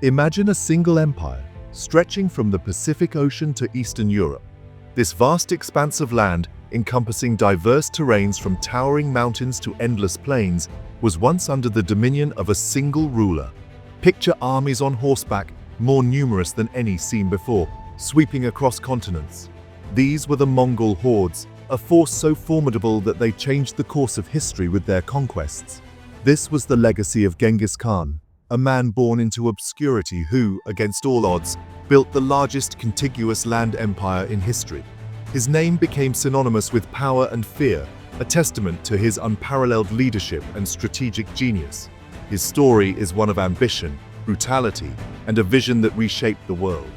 Imagine a single empire, stretching from the Pacific Ocean to Eastern Europe. This vast expanse of land, encompassing diverse terrains from towering mountains to endless plains, was once under the dominion of a single ruler. Picture armies on horseback, more numerous than any seen before, sweeping across continents. These were the Mongol hordes, a force so formidable that they changed the course of history with their conquests. This was the legacy of Genghis Khan, a man born into obscurity who, against all odds, built the largest contiguous land empire in history. His name became synonymous with power and fear, a testament to his unparalleled leadership and strategic genius. His story is one of ambition, brutality, and a vision that reshaped the world.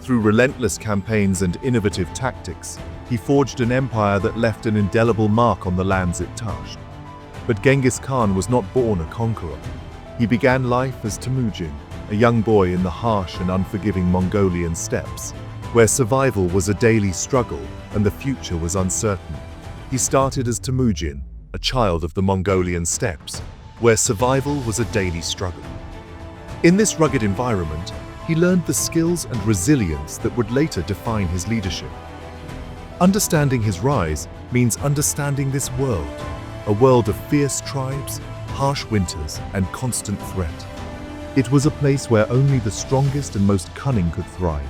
Through relentless campaigns and innovative tactics, he forged an empire that left an indelible mark on the lands it touched. But Genghis Khan was not born a conqueror. He began life as Temujin, a young boy in the harsh and unforgiving Mongolian steppes, where survival was a daily struggle and the future was uncertain. He started as Temujin, a child of the Mongolian steppes, where survival was a daily struggle. In this rugged environment, he learned the skills and resilience that would later define his leadership. Understanding his rise means understanding this world, a world of fierce tribes, harsh winters, and constant threat. It was a place where only the strongest and most cunning could thrive.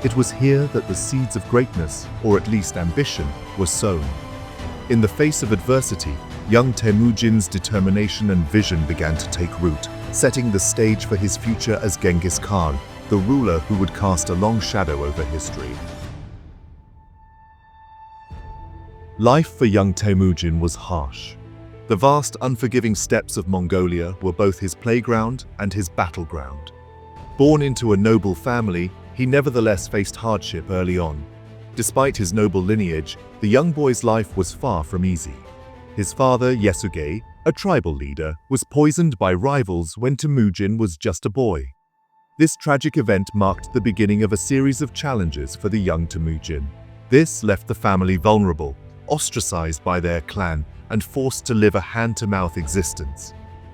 It was here that the seeds of greatness, or at least ambition, were sown. In the face of adversity, young Temujin's determination and vision began to take root, setting the stage for his future as Genghis Khan, the ruler who would cast a long shadow over history. Life for young Temujin was harsh. The vast, unforgiving steppes of Mongolia were both his playground and his battleground. Born into a noble family, he nevertheless faced hardship early on. Despite his noble lineage, the young boy's life was far from easy. His father, Yasuge, a tribal leader, was poisoned by rivals when Temujin was just a boy. This tragic event marked the beginning of a series of challenges for the young Temujin. This left the family vulnerable, ostracized by their clan, and forced to live a hand-to-mouth existence.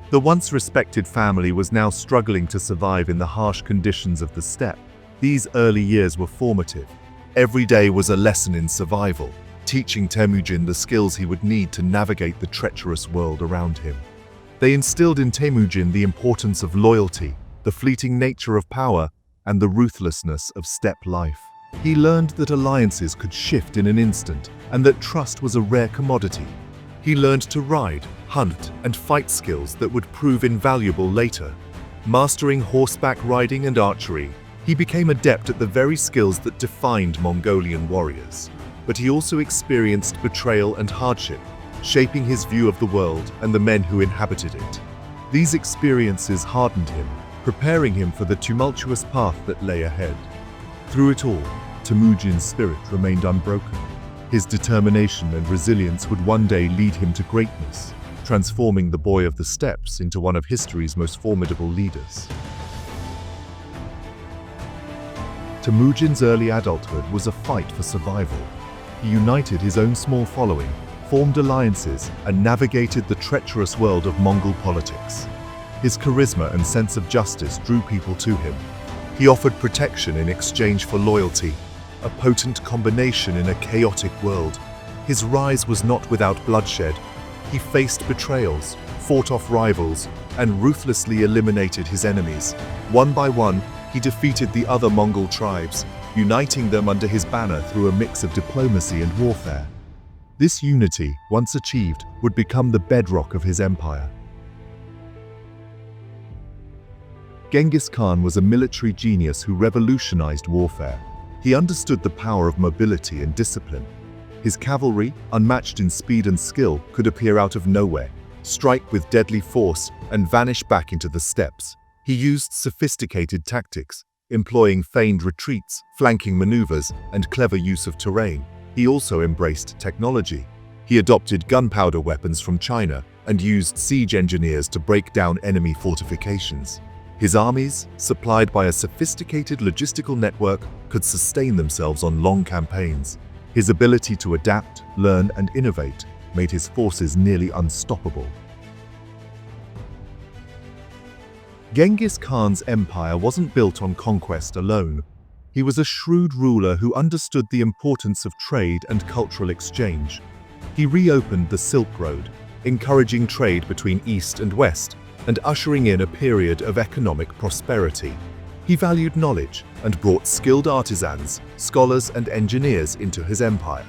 The once respected family was now struggling to survive in the harsh conditions of the steppe. These early years were formative. Every day was a lesson in survival, teaching Temujin the skills he would need to navigate the treacherous world around him. They instilled in Temujin the importance of loyalty, the fleeting nature of power, and the ruthlessness of steppe life. He learned that alliances could shift in an instant, and that trust was a rare commodity. He learned to ride, hunt, and fight skills that would prove invaluable later. Mastering horseback riding and archery, he became adept at the very skills that defined Mongolian warriors. But he also experienced betrayal and hardship, shaping his view of the world and the men who inhabited it. These experiences hardened him, preparing him for the tumultuous path that lay ahead. Through it all, Temujin's spirit remained unbroken. His determination and resilience would one day lead him to greatness, transforming the boy of the steppes into one of history's most formidable leaders. Temujin's early adulthood was a fight for survival. He united his own small following, formed alliances, and navigated the treacherous world of Mongol politics. His charisma and sense of justice drew people to him. He offered protection in exchange for loyalty, a potent combination in a chaotic world. His rise was not without bloodshed. He faced betrayals, fought off rivals, and ruthlessly eliminated his enemies. One by one, he defeated the other Mongol tribes, uniting them under his banner through a mix of diplomacy and warfare. This unity, once achieved, would become the bedrock of his empire. Genghis Khan was a military genius who revolutionized warfare. He understood the power of mobility and discipline. His cavalry, unmatched in speed and skill, could appear out of nowhere, strike with deadly force, and vanish back into the steppes. He used sophisticated tactics, employing feigned retreats, flanking maneuvers, and clever use of terrain. He also embraced technology. He adopted gunpowder weapons from China and used siege engineers to break down enemy fortifications. His armies, supplied by a sophisticated logistical network, could sustain themselves on long campaigns. His ability to adapt, learn, and innovate made his forces nearly unstoppable. Genghis Khan's empire wasn't built on conquest alone. He was a shrewd ruler who understood the importance of trade and cultural exchange. He reopened the Silk Road, encouraging trade between East and West, and ushering in a period of economic prosperity. He valued knowledge and brought skilled artisans, scholars, and engineers into his empire.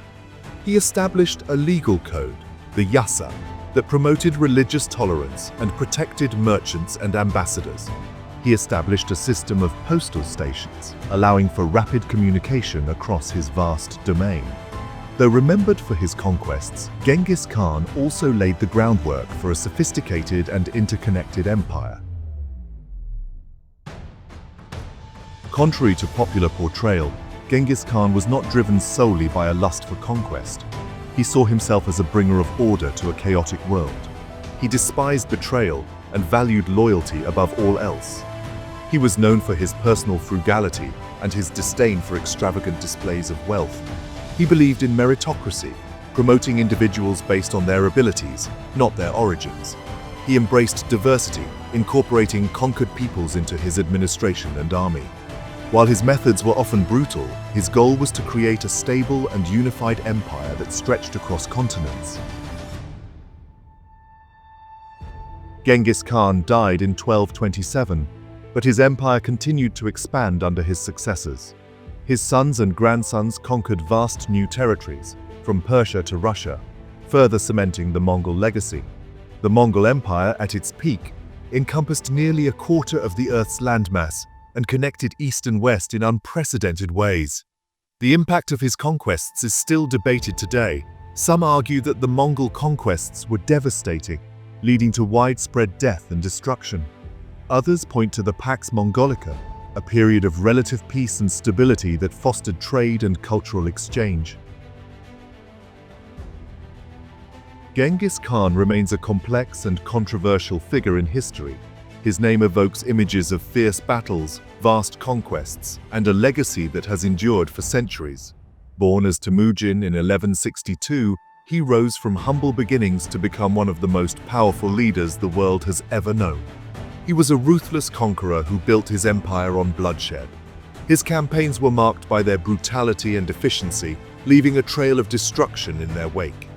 He established a legal code, the Yasa, that promoted religious tolerance and protected merchants and ambassadors. He established a system of postal stations, allowing for rapid communication across his vast domain. Though remembered for his conquests, Genghis Khan also laid the groundwork for a sophisticated and interconnected empire. Contrary to popular portrayal, Genghis Khan was not driven solely by a lust for conquest. He saw himself as a bringer of order to a chaotic world. He despised betrayal and valued loyalty above all else. He was known for his personal frugality and his disdain for extravagant displays of wealth. He believed in meritocracy, promoting individuals based on their abilities, not their origins. He embraced diversity, incorporating conquered peoples into his administration and army. While his methods were often brutal, his goal was to create a stable and unified empire that stretched across continents. Genghis Khan died in 1227, but his empire continued to expand under his successors. His sons and grandsons conquered vast new territories, from Persia to Russia, further cementing the Mongol legacy. The Mongol Empire, at its peak, encompassed nearly a quarter of the Earth's landmass and connected East and West in unprecedented ways. The impact of his conquests is still debated today. Some argue that the Mongol conquests were devastating, leading to widespread death and destruction. Others point to the Pax Mongolica, a period of relative peace and stability that fostered trade and cultural exchange. Genghis Khan remains a complex and controversial figure in history. His name evokes images of fierce battles, vast conquests, and a legacy that has endured for centuries. Born as Temujin in 1162, he rose from humble beginnings to become one of the most powerful leaders the world has ever known. He was a ruthless conqueror who built his empire on bloodshed. His campaigns were marked by their brutality and efficiency, leaving a trail of destruction in their wake.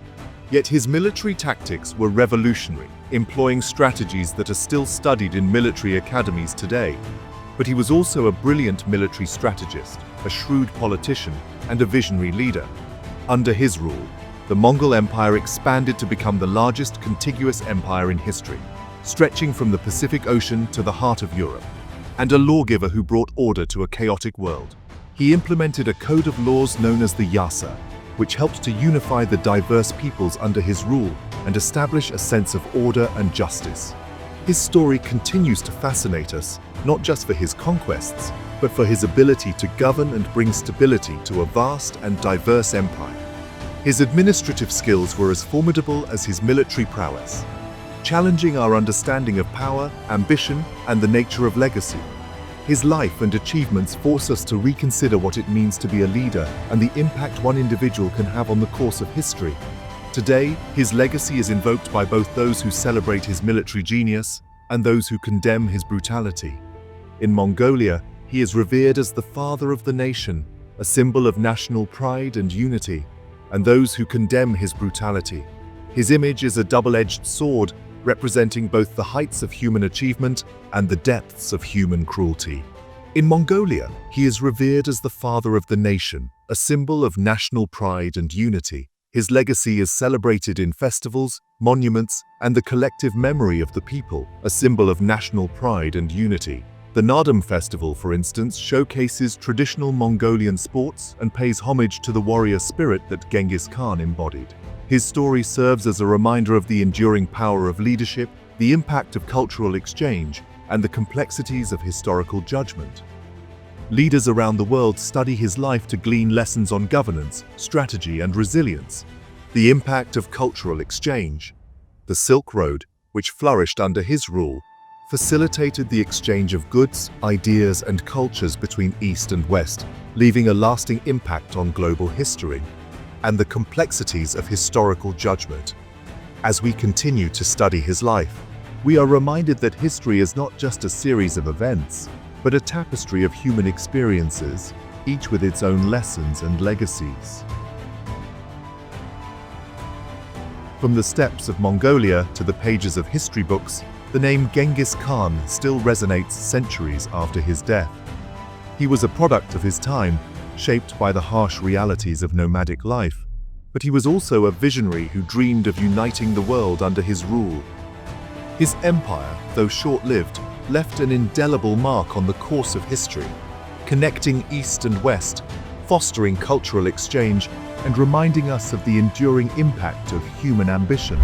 Yet his military tactics were revolutionary, employing strategies that are still studied in military academies today. But he was also a brilliant military strategist, a shrewd politician, and a visionary leader. Under his rule, the Mongol Empire expanded to become the largest contiguous empire in history, stretching from the Pacific Ocean to the heart of Europe, and a lawgiver who brought order to a chaotic world. He implemented a code of laws known as the Yasa, which helped to unify the diverse peoples under his rule and establish a sense of order and justice. His story continues to fascinate us, not just for his conquests, but for his ability to govern and bring stability to a vast and diverse empire. His administrative skills were as formidable as his military prowess, challenging our understanding of power, ambition, and the nature of legacy. His life and achievements force us to reconsider what it means to be a leader and the impact one individual can have on the course of history. Today, his legacy is invoked by both those who celebrate his military genius and those who condemn his brutality. In Mongolia, he is revered as the father of the nation, a symbol of national pride and unity, and those who condemn his brutality. His image is a double-edged sword, representing both the heights of human achievement and the depths of human cruelty. In Mongolia, he is revered as the father of the nation, a symbol of national pride and unity. His legacy is celebrated in festivals, monuments, and the collective memory of the people, a symbol of national pride and unity. The Naadam festival, for instance, showcases traditional Mongolian sports and pays homage to the warrior spirit that Genghis Khan embodied. His story serves as a reminder of the enduring power of leadership, the impact of cultural exchange, and the complexities of historical judgment. Leaders around the world study his life to glean lessons on governance, strategy, and resilience. The impact of cultural exchange. The Silk Road, which flourished under his rule, facilitated the exchange of goods, ideas, and cultures between East and West, leaving a lasting impact on global history. And the complexities of historical judgment. As we continue to study his life, We are reminded that history is not just a series of events, but a tapestry of human experiences, each with its own lessons and legacies. From the steppes of Mongolia to the pages of history books, the name Genghis Khan still resonates centuries after his death. He was a product of his time, shaped by the harsh realities of nomadic life, but he was also a visionary who dreamed of uniting the world under his rule. His empire, though short-lived, left an indelible mark on the course of history, connecting East and West, fostering cultural exchange, and reminding us of the enduring impact of human ambition.